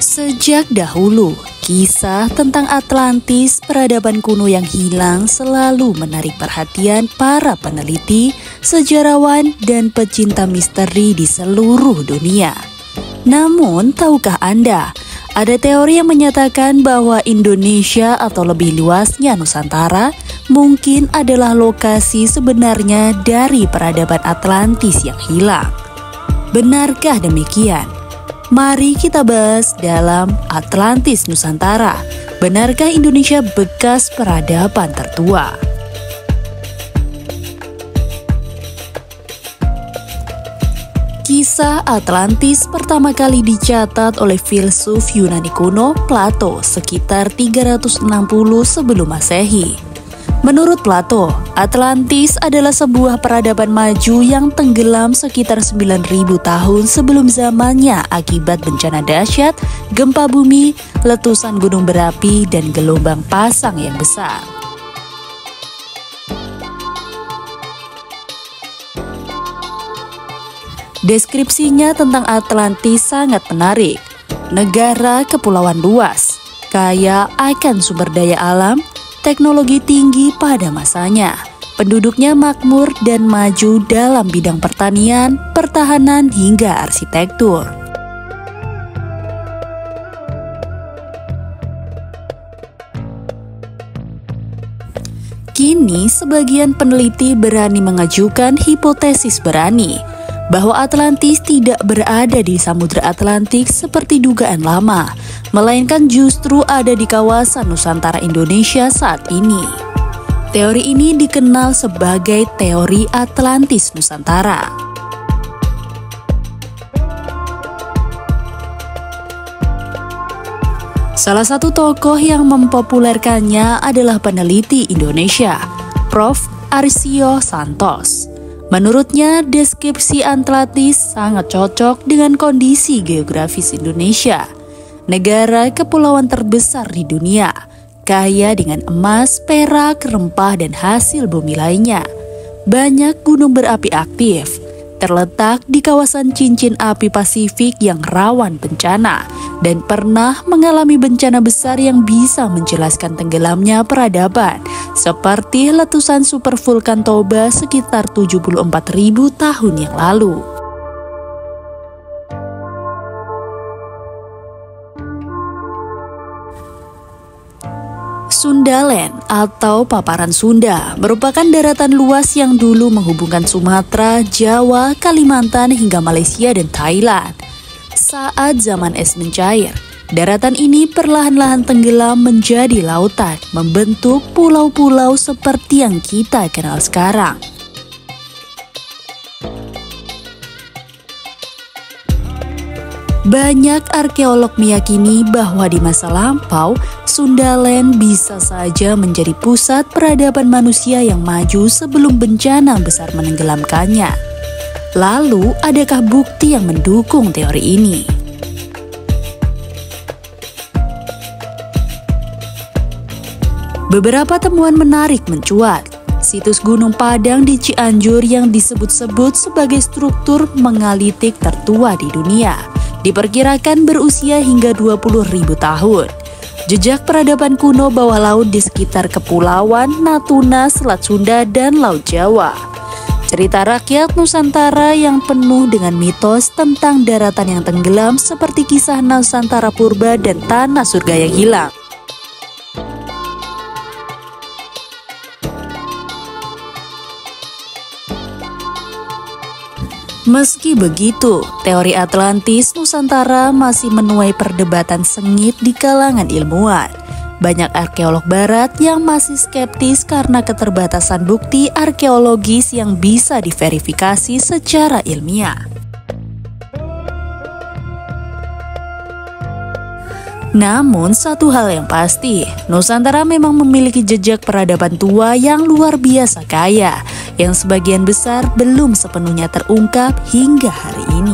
Sejak dahulu, kisah tentang Atlantis, peradaban kuno yang hilang, selalu menarik perhatian para peneliti, sejarawan, dan pecinta misteri di seluruh dunia. Namun, tahukah Anda, ada teori yang menyatakan bahwa Indonesia atau lebih luasnya Nusantara mungkin adalah lokasi sebenarnya dari peradaban Atlantis yang hilang. Benarkah demikian? Mari kita bahas dalam Atlantis Nusantara. Benarkah Indonesia bekas peradaban tertua? Kisah Atlantis pertama kali dicatat oleh filsuf Yunani kuno Plato sekitar 360 sebelum Masehi. Menurut Plato, Atlantis adalah sebuah peradaban maju yang tenggelam sekitar 9.000 tahun sebelum zamannya akibat bencana dahsyat, gempa bumi, letusan gunung berapi, dan gelombang pasang yang besar. Deskripsinya tentang Atlantis sangat menarik. Negara kepulauan luas, kaya akan sumber daya alam, teknologi tinggi pada masanya. Penduduknya makmur dan maju dalam bidang pertanian, pertahanan, hingga arsitektur. Kini, sebagian peneliti berani mengajukan hipotesis berani bahwa Atlantis tidak berada di Samudra Atlantik seperti dugaan lama, melainkan justru ada di kawasan Nusantara Indonesia saat ini. Teori ini dikenal sebagai teori Atlantis Nusantara. Salah satu tokoh yang mempopulerkannya adalah peneliti Indonesia, Prof. Arsio Santos. Menurutnya, deskripsi Atlantis sangat cocok dengan kondisi geografis Indonesia, negara kepulauan terbesar di dunia, kaya dengan emas, perak, rempah, dan hasil bumi lainnya. Banyak gunung berapi aktif, terletak di kawasan cincin api Pasifik yang rawan bencana, dan pernah mengalami bencana besar yang bisa menjelaskan tenggelamnya peradaban, seperti letusan supervulkan Toba sekitar 74.000 tahun yang lalu. Sundaland atau paparan Sunda merupakan daratan luas yang dulu menghubungkan Sumatera, Jawa, Kalimantan hingga Malaysia dan Thailand. Saat zaman es mencair, daratan ini perlahan-lahan tenggelam menjadi lautan, membentuk pulau-pulau seperti yang kita kenal sekarang. Banyak arkeolog meyakini bahwa di masa lampau, Sundaland bisa saja menjadi pusat peradaban manusia yang maju sebelum bencana besar menenggelamkannya. Lalu, adakah bukti yang mendukung teori ini? Beberapa temuan menarik mencuat. Situs Gunung Padang di Cianjur yang disebut-sebut sebagai struktur megalitik tertua di dunia, diperkirakan berusia hingga 20.000 tahun. Jejak peradaban kuno bawah laut di sekitar Kepulauan, Natuna, Selat Sunda, dan Laut Jawa. Cerita rakyat Nusantara yang penuh dengan mitos tentang daratan yang tenggelam seperti kisah Nusantara Purba dan Tanah Surga yang hilang. Meski begitu, teori Atlantis Nusantara masih menuai perdebatan sengit di kalangan ilmuwan. Banyak arkeolog barat yang masih skeptis karena keterbatasan bukti arkeologis yang bisa diverifikasi secara ilmiah. Namun satu hal yang pasti, Nusantara memang memiliki jejak peradaban tua yang luar biasa kaya, yang sebagian besar belum sepenuhnya terungkap hingga hari ini.